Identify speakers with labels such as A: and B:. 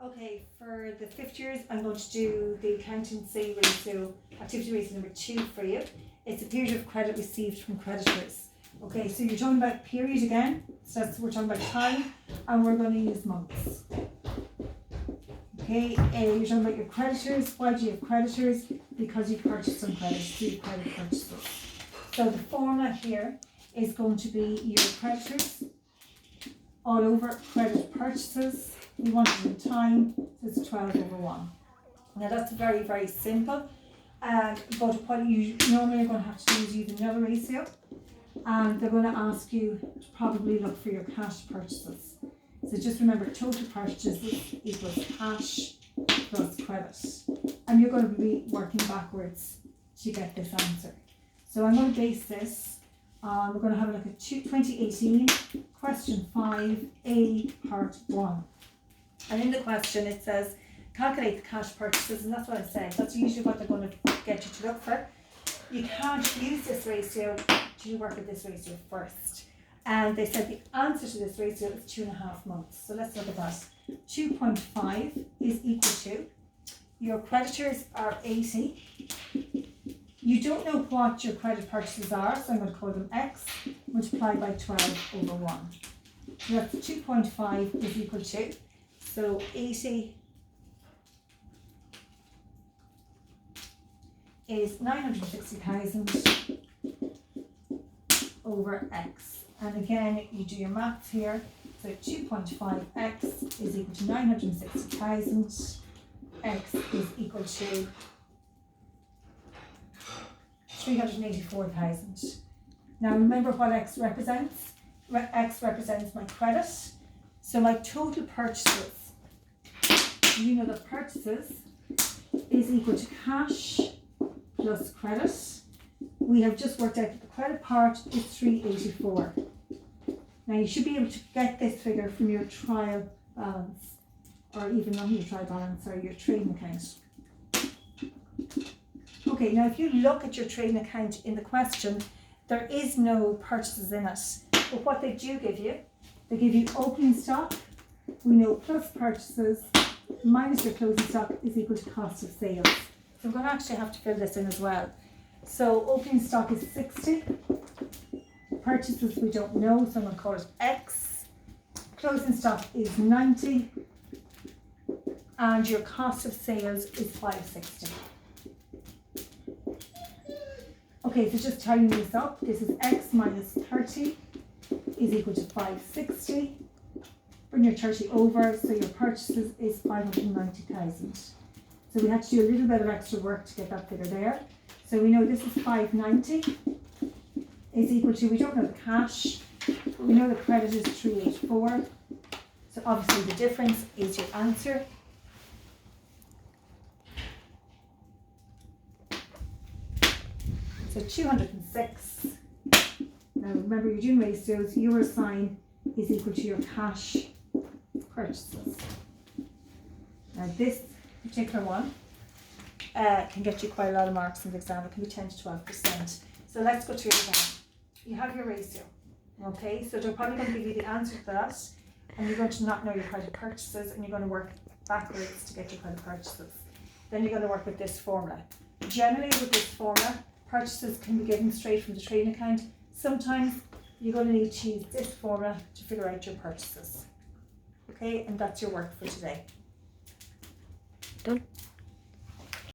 A: Okay, for the fifth years, I'm going to do the accountancy ratio, activity ratio number 2 for you. It's a period of credit received from creditors. Okay, so you're talking about period again, so we're talking about time, and we're going to use months. Okay, you're talking about your creditors. Why do you have creditors? Because you purchased some credits, do credit purchases. So the formula here is going to be your creditors all over credit purchases. We want it in time, so it's 12 over 1. Now that's very, very simple, but what you normally are going to have to do is use another ratio, and they're going to ask you to probably look for your cash purchases. So just remember, total purchases equals cash plus credit, and you're going to be working backwards to get this answer. So I'm going to base this on, we're going to have a look at 2018, question 5A, part 1. And in the question it says, calculate the cash purchases, and that's what I said. That's usually what they're going to get you to look for. You can't use this ratio to work with this ratio first. And they said the answer to this ratio is 2.5 months. So let's look at that. 2.5 is equal to, your creditors are 80. You don't know what your credit purchases are, so I'm going to call them X, multiplied by 12 over 1. So that's 2.5 is equal to, so 80 is 960,000 over X. And again, you do your maths here. So 2.5x is equal to 960,000. X is equal to 384,000. Now remember what X represents. X represents my credit. So my total purchases, you know that purchases is equal to cash plus credit. We have just worked out that the credit part is 384. Now you should be able to get this figure from your trial balance, or even not your trial balance, or your trading account. Okay, now if you look at your trading account in the question, there is no purchases in it. But what they do give you, they give you opening stock. We know plus purchases minus your closing stock is equal to cost of sales. So I'm going to actually have to fill this in as well. So opening stock is 60. Purchases we don't know, so I'm going to call it X. Closing stock is 90. And your cost of sales is 560. Okay, so just tying this up, this is X minus 30 is equal to 560. Bring your 30 over, so your purchases is 590,000. So we had to do a little bit of extra work to get that figure there. So we know this is 590 is equal to, we don't know the cash, but we know the credit is 384. So obviously the difference is your answer. So 206. Now remember, you're doing ratios, your sign is equal to your cash purchases. Now this particular one can get you quite a lot of marks in the exam. It can be 10 to 12%. So let's go through it again. You have your ratio, okay? So they're probably going to give you the answer to that, and you're going to not know your credit purchases, and you're going to work backwards to get your credit purchases. Then you're going to work with this formula. Generally with this formula, purchases can be given straight from the trading account. Sometimes you're going to need to use this formula to figure out your purchases. Okay, and that's your work for today.
B: Done.